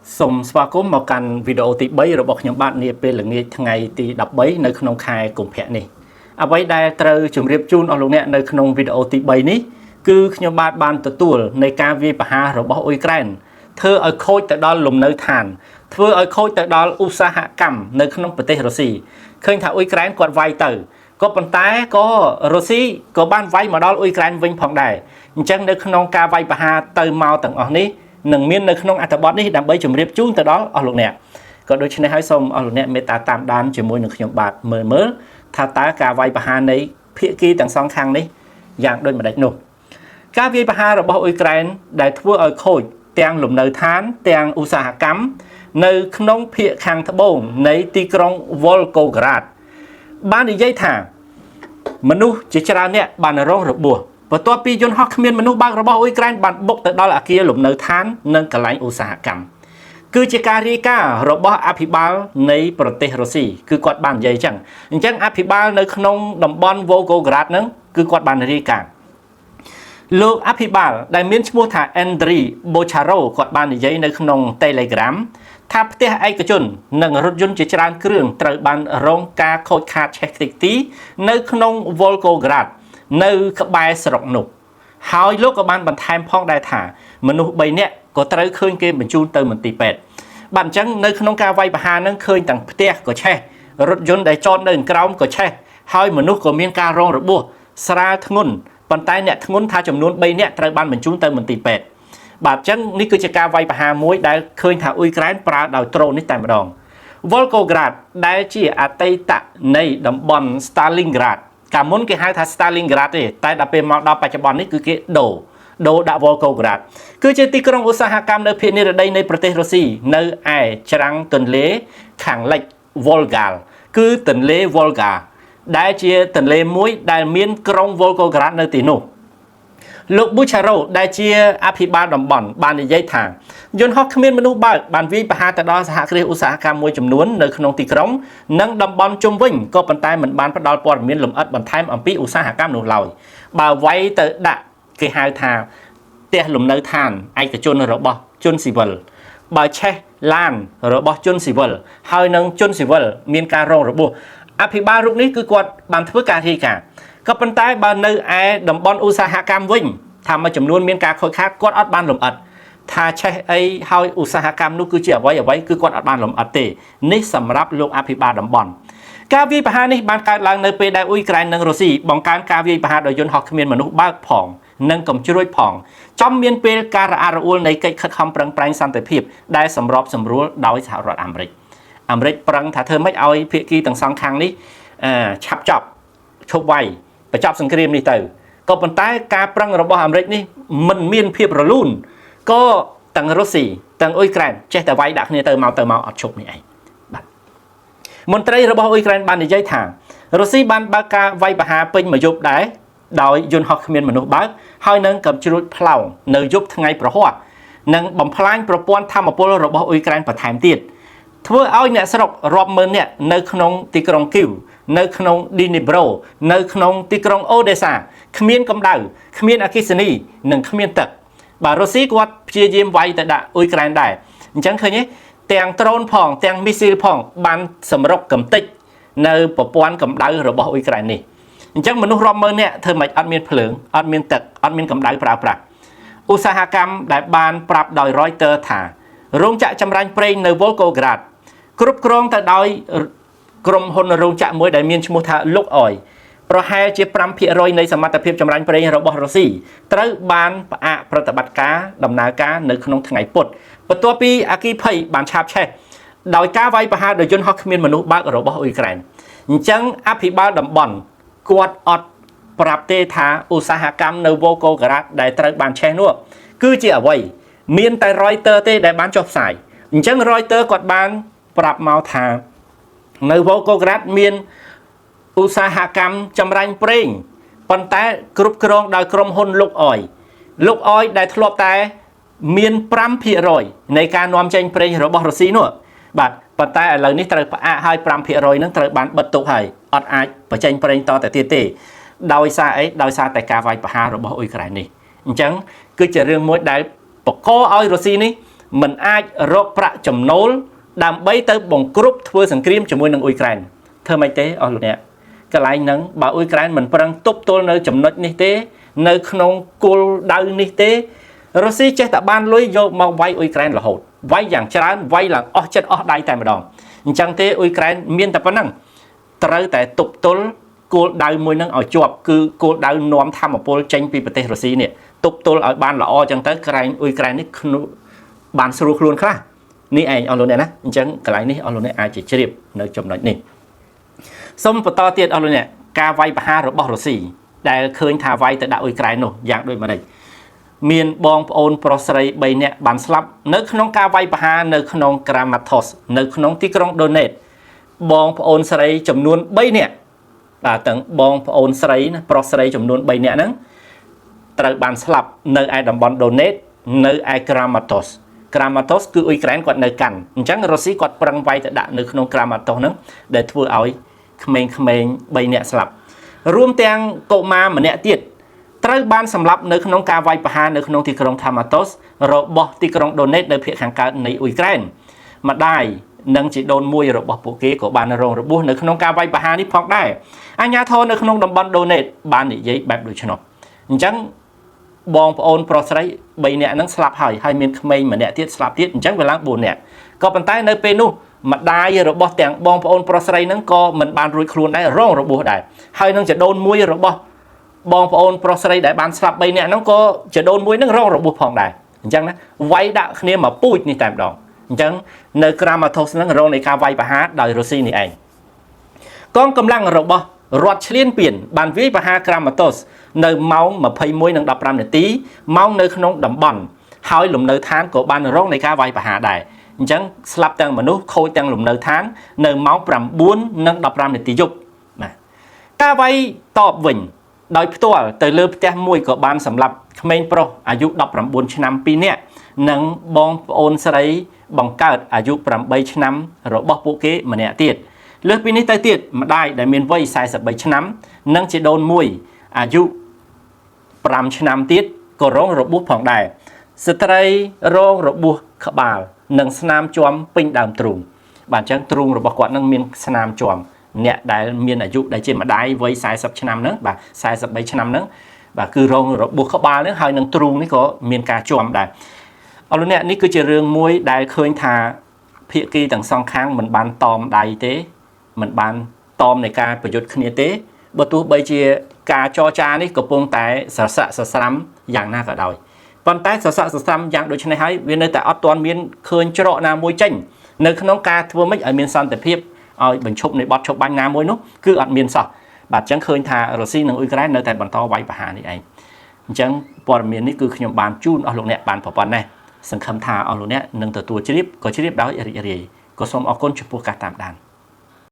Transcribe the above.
Sông Spa có một căn video tí bấy rồi bọc nhóm bạn này về là nghe ngày tí đọc bấy nơi không khai cùng hẹn này. À bấy đây trời chùm riêng chun ở lúc nè nơi không video tí bấy ní cứ nhóm bạn ban tự tuổi nơi ca vi bà ha rồi bọc Ukraine thưa ở khôi tại đó lùm nơi thàn thưa ở khôi tại đó usa hạ cầm nơi không bật Russia khơi thảo Ukraine còn vay từ có bàn tay có Russia có ban vay mà đó Ukraine vinh phòng đài chẳng nơi không ca vay bà ha từ màu tầng ở ní nâng miên nơi không ăn bọt ní đam bấy chùm riêng chun tại đó ở lúc nè có đôi khi hay xong ở lúc nè meta tam đan chỉ môi được nhóm bạn mới tha tá ca vay bà ha này phía kia tầng song khang ní dạng đôi mà đánh nụ ca vi bà ha rồi bọc Ukraine đại thua ở khôi tiếng lùm nơi thán tiếng usa cắm nơi không phía khang thấp bồn nơi tì krong Volgograd ban đi dây thả manu chỉ ra nè bàn rong rập bùa và toa pi John Hockman manu bang robot Ukraine bàn bốc tới đó là kia lùm nơi thán nâng cả lãnh usa cắm cứ chỉ Karika robot Apibal nơi Prote Russia cứ quạt bàn dây chẳng chẳng Apibal nơi không đồng bon Volgograd nâng cứ quạt bàn đi cảលោកអភិបាលដែលមានឈ្មោះថា Andriy Bocharo គាត់បាននិយាយនៅក្នុង Telegram ថាផ្ទះឯកជននិងរថយន្តជាច្រើនគ្រឿងត្រូវបានរងការខូចខាតឆេះតិចទីនៅក្នុង Volgograd នៅក្បែរស្រុកនោះហើយលោកក៏បានបន្ថែមផងដែរថាមនុស្ស3នាក់ក៏ត្រូវឃើញគេបញ្ជូនទៅមន្ទីរពេទ្យបាទអញ្ចឹងនៅក្នុងការវាយប្រហារនឹងឃើញទាំងផ្ទះក៏ឆេះរថយន្តដែលចតនៅក្រោមក៏ឆេះហើយមនុស្សក៏មានការរងរបួសស្រាលធ្ងន់ប៉ុន្តែអ្នកធ្ងន់ថាចំនួន3នាក់ត្រូវបានបញ្ជូនទៅមន្ទីរពេទ្យបាទអញ្ចឹងនេះគឺជាការវាយប្រហារមួយដែលឃើញថាអ៊ុយក្រែនប្រើដោយដ្រូននេះតែម្ដង Volgograd ដែលជាអតីតនៃតំបន់ Stalingrad កាលមុនគេហៅថា Stalingrad ទេតែដល់ពេលមកដល់បច្ចុប្បន្ននេះគឺគេដូរដាក់ Volgograd គឺជាទីក្រុងឧស្សាហកម្មនៅភាគនិរតីនៃប្រទេសរុស្ស៊ីនៅឯច្រាំងទន្លេខាងលិច Volga គឺទន្លេ Volgaដែលជាទន្លេមួយដែលមានក្រុង Volgograd នៅទីនោះលោក Bocharo ដែលជាអភិបាលតំបន់បាននិយាយថាយន្តហោះគ្មានមនុស្សបើកបានវាយប្រហារទៅដល់សហគ្រាសឧស្សាហកម្មមួយចំនួននៅក្នុងទីក្រុងនិងតំបន់ជុំវិញក៏ប៉ុន្តែមិនបានផ្ដល់ព័ត៌មានលម្អិតបន្ថែមអំពីឧស្សាហកម្មនោះឡើយបើវាយទៅដាក់គេហៅថាផ្ទះលំនៅឋានឯកជនរបស់ជនស៊ីវិលបើឆេះឡានរបស់ជនស៊ីវិលហើយនឹងជនស៊ីវិលមានការរងរបួសអភិបាលរូបនេះគឺគាត់បានធ្វើការរាយការណ៍ក៏ប៉ុន្តែបើនៅឯតំបន់ឧស្សាហកម្មវិញថាមួយចំនួនមានការខូចខាតគាត់អត់បានលម្អិតថាឆេះអីហើយឧស្សាហកម្មនោះគឺជាអ្វីគឺគាត់អត់បានលម្អិតទេនេះសម្រាប់លោកអភិបាលតំបន់ការវាយប្រហារនេះបានកើតឡើងនៅពេលដែលអ៊ុយក្រែននិងរុស្ស៊ីបង្កើនការវាយប្រហារដោយយន្តហោះគ្មានមនុស្សបើកផងនិងកំជ្រួចផងចំមានពេលការរអាក់រអួលនៃកិច្ចខិតខំប្រឹងប្រែងសន្តិភាពដែលសម្របសម្រួលដោយសហរដ្ឋអាមេរិកប្រឹងថាធ្វើម៉េចឲ្យភាគីទាំងសងខាងនេះឆាប់ចប់ឈប់វាយបញ្ចប់សង្គ្រាមនេះទៅក៏ប៉ុន្តែការប្រឹងរបស់អាមេរិកនេះមិនមានភាពរលូនក៏ទាំងរុស្ស៊ីទាំងអ៊ុយក្រែនចេះតែវាយដាក់គ្នាទៅមកអត់ឈប់នេះឯងបាទមន្ត្រីរបស់អ៊ុយក្រែនបាននិយាយថារុស្ស៊ីបានបើកការវាយប្រហារពេញមួយយប់ដែរដោយយន្តហោះគ្មានមនុស្សបើកហើយនឹងកំជ្រួចផ្លោងនៅយប់ថ្ងៃប្រហ័សនិងបំផ្លាញប្រព័ន្ធថាមពលរបស់អ៊ុយក្រែនបន្ថែមទៀតធ្វើឲ្យអ្នកស្រុករាប់ម៉ឺននាក់នៅក្នុងទីក្រុងគីវនៅក្នុងឌីនីប្រូនៅក្នុងទីក្រុងអូដេសាគ្មានកម្ដៅគ្មានអគ្គិសនីនិងគ្មានទឹកបាទរុស្ស៊ីគាត់ព្យាយាមវាយទៅដាក់អ៊ុយក្រែនដែរអញ្ចឹងឃើញទេទាំងដ្រូនផងទាំងមីស៊ីលផងបានសម្រុកកំទេចនៅប្រព័ន្ធកម្ដៅរបស់អ៊ុយក្រែននេះអញ្ចឹងមនុស្សរាប់ម៉ឺននាក់ធ្វើមិនអត់មានភ្លើងអត់មានទឹកអត់មានកម្ដៅប្រើប្រាស់ឧស្សាហកម្មដែលបានប្រាប់ដោយ Reuters ថារោងចក្រចម្រាញ់ប្រេងនៅ Volgograd គ្រប់គ្រងទៅដោយក្រុមហ៊ុនរោងចក្រមួយដែលមានឈ្មោះថា Lukoil ប្រហែលជា 5% នៃសមត្ថភាពចម្រាញ់ប្រេងរបស់រុស្ស៊ីត្រូវបានផ្អាកប្រតិបត្តិការដំណើរការនៅក្នុងថ្ងៃពុធបន្ទាប់ពីអគ្គិភ័យបានឆាបឆេះដោយការវាយប្រហារដោយយន្តហោះគ្មានមនុស្សបើករបស់អ៊ុយក្រែនអញ្ចឹងអភិបាលតំបន់គាត់អត់ប្រាប់ទេថាឧស្សាហកម្មនៅ Volgograd ដែលត្រូវបានឆេះនោះគឺជាអ្វីមានតែ Reuters ទេដែលបានចុះផ្សាយអញ្ចឹង Reuters គាត់បានប្រាប់មកថានៅ Volgograd មានឧស្សាហកម្មចម្រាញ់ប្រេងប៉ុន្តែគ្រប់គ្រងដោយក្រុមហ៊ុន Lukoil ដែលធ្លាប់តែមាន 5% នៃការនាំចេញប្រេងរបស់រុស្ស៊ីនោះបាទប៉ុន្តែឥឡូវនេះត្រូវផ្អាកឲ្យ 5% នឹងត្រូវបានបិទទុកហើយអត់អាចបញ្ចេញប្រេងតទៅទៀតទេដោយសារអីដោយសារតែការវាយប្រហាររបស់អ៊ុយក្រែននេះអញ្ចឹងគឺជារឿងមួយដែលបកកឲ្យរុស្ស៊ីនេះ មិនអាចរកប្រាក់ចំណូលដើម្បីទៅបង្ក្រប់ធ្វើសង្គ្រាមជាមួយនឹងអ៊ុយក្រែនធ្វើម៉េចទេអស់លោកអ្នកកន្លែងហ្នឹងបើអ៊ុយក្រែនមិនប្រឹងទប់ទល់នៅចំណុចនេះទេនៅក្នុងគោលដៅនេះទេរុស្ស៊ីចេះតែបានលុយយកមកវាយអ៊ុយក្រែនរហូតវាយយ៉ាងច្រើនវាយឡើងអស់ចិត្តអស់ដៃតែម្ដងអញ្ចឹងទេអ៊ុយក្រែនមានតែប៉ុណ្ណឹងត្រូវតែទប់ទល់គោលដៅមួយនឹងឲ្យជាប់គឺគោលដៅនាំធម្មពលចេញពីប្រទេសរុស្ស៊ីនេះទប់ទល់ឲ្យបានល្អអញ្ចឹងទៅក្រែងអ៊ុយក្រែននេះបានស្រួលខ្លួនខ្លះនេះឯងអស់លោកអ្នកណាអញ្ចឹងកន្លែងនេះអស់លោកអ្នកអាចជាជ្រាបនៅចំណុចនេះសូមបន្តទៀតអស់លោកអ្នកការវាយប្រហាររបស់រុស្ស៊ីដែលឃើញថាវាយទៅដាក់អ៊ុយក្រែននោះយ៉ាងដូចម្ដេចមានបងប្អូនប្រុសស្រី3នាក់បានស្លាប់នៅក្នុងការវាយប្រហារនៅក្នុង Kramatorsk នៅក្នុងទីក្រុង Donetsk បងប្អូនស្រីចំនួន3នាក់បាទទាំងបងប្អូនស្រីណាប្រុសស្រីចំនួន3នាក់ហ្នឹងត្រូវបានស្លាប់នៅឯតំបន់ Donetsk នៅឯ Kramatorsk គឺអ៊ុយក្រែនគាត់នៅកាន់អញ្ចឹងរុស្ស៊ីគាត់ប្រឹងវាយទៅដាក់នៅក្នុង Kramatorsk ហ្នឹងដែលធ្វើឲ្យក្មេងៗ3នាក់ស្លាប់រួមទាំងកុមារម្នាក់ទៀតត្រូវបានសម្លាប់នៅក្នុងការវាយប្រហារនៅក្នុងទីក្រុង Kramatorsk របស់ទីក្រុង Donetsk នៅភាគខាងកើតនៃអ៊ុយក្រែនម្ដាយនិងជីដូនមួយរបស់ពួកគេក៏បានរងរបួសនៅក្នុងការវាយប្រហារនេះផងដែរអាជ្ញាធរនៅក្នុងតំបន់ Donetsk បាននិយាយបែបដូច្នោះអញ្ចឹងបងប្អូនប្រុសស្រី3នាក់ហ្នឹងស្លាប់ហើយមានក្មេងម្នាក់ទៀតស្លាប់ទៀតអញ្ចឹងវាឡើង4នាក់ក៏ប៉ុន្តែនៅពេលនោះម្ដាយរបស់ទាំងបងប្អូនប្រុសស្រីហ្នឹងក៏មិនបានរួចខ្លួនដែររងរបួសដែរហើយនឹងជីដូនមួយរបស់បងប្អូនប្រុសស្រីដែលបានស្លាប់3នាក់ហ្នឹងក៏ជីដូនមួយហ្នឹងរងរបួសផងដែរអញ្ចឹងណាវាយដាក់គ្នាមកពូជនេះតែម្ដងអញ្ចឹងនៅ Kramatorsk ហ្នឹងរងនៃការវាយប្រហារដោយរុស្ស៊ីនេះឯងកងកម្លាំងរបស់រដ្ឋឈ្លានពានបានវាយប្រហារ Kramatorsk នៅម៉ោង 21:15 នាទីម៉ោងនៅក្នុងតំបន់ហើយលំនៅឋានក៏បានរងនៃការវាយប្រហារដែរអញ្ចឹងស្លាប់ទាំងមនុស្សខូចទាំងលំនៅឋាននៅម៉ោង 9:15 នាទីយប់បាទការវាយតបវិញដោយផ្ទាល់ទៅលើផ្ទះមួយក៏បានសម្លាប់ក្មេងប្រុសអាយុ19ឆ្នាំ2នាក់និងបងប្អូនស្រីបង្កើតអាយុ8ឆ្នាំរបស់ពួកគេម្នាក់ទៀតលើសពីនេះទៅទៀតម្ដាយដែលមានវ័យ43ឆ្នាំនិងជីដូនមួយអាយុ5ឆ្នាំទៀតក៏រងរបួសផងដែរស្ត្រីរងរបួសក្បាលនិងស្នាមជាំពេញដើមទ្រូងបាទអញ្ចឹងទ្រូងរបស់គាត់នឹងមានស្នាមជាំអ្នកដែលមានអាយុដែលជាម្ដាយវ័យ40ឆ្នាំហ្នឹងបាទ43ឆ្នាំហ្នឹងបាទគឺរងរបួសក្បាលហ្នឹងហើយនឹងទ្រូងនេះក៏មានការជាំដែរអរលោកអ្នកនេះគឺជារឿងមួយដែលឃើញថាភាគីទាំងសងខាងមិនបានតอมដៃទេមិនបានតอมនៃការប្រយុទ្ធគ្នាទេបើទោះបីជាការចរចានេះកំពុងតែសរស័ក្តិសស្រាំយ៉ាងណាក៏ដោយប៉ុន្តែសរស័ក្តិសស្រាំយ៉ាងដូចនេះហើយវានៅតែអត់ទាន់មានឃើញច្រកណាមួយចេញនៅក្នុងការធ្វើម៉េចឲ្យមានសន្តិភាពឲ្យបញ្ឈប់នៃបទឈប់បាញ់ណាមួយនោះគឺអត់មានសោះបាទអញ្ចឹងឃើញថារុស្ស៊ីនិងអ៊ុយក្រែននៅតែបន្តវាយប្រហារនេះឯងអញ្ចឹងព័ត៌មាននេះគឺខ្ញុំបានជូនអស់លោកអ្នកបានប្រព័ន្ធនេះសង្ឃឹមថាអស់លោកអ្នកនឹងទទួលជ្រាបក៏ជ្រាបដោយរីករាយក៏សូមអរគុណចំពោះការតាមដាន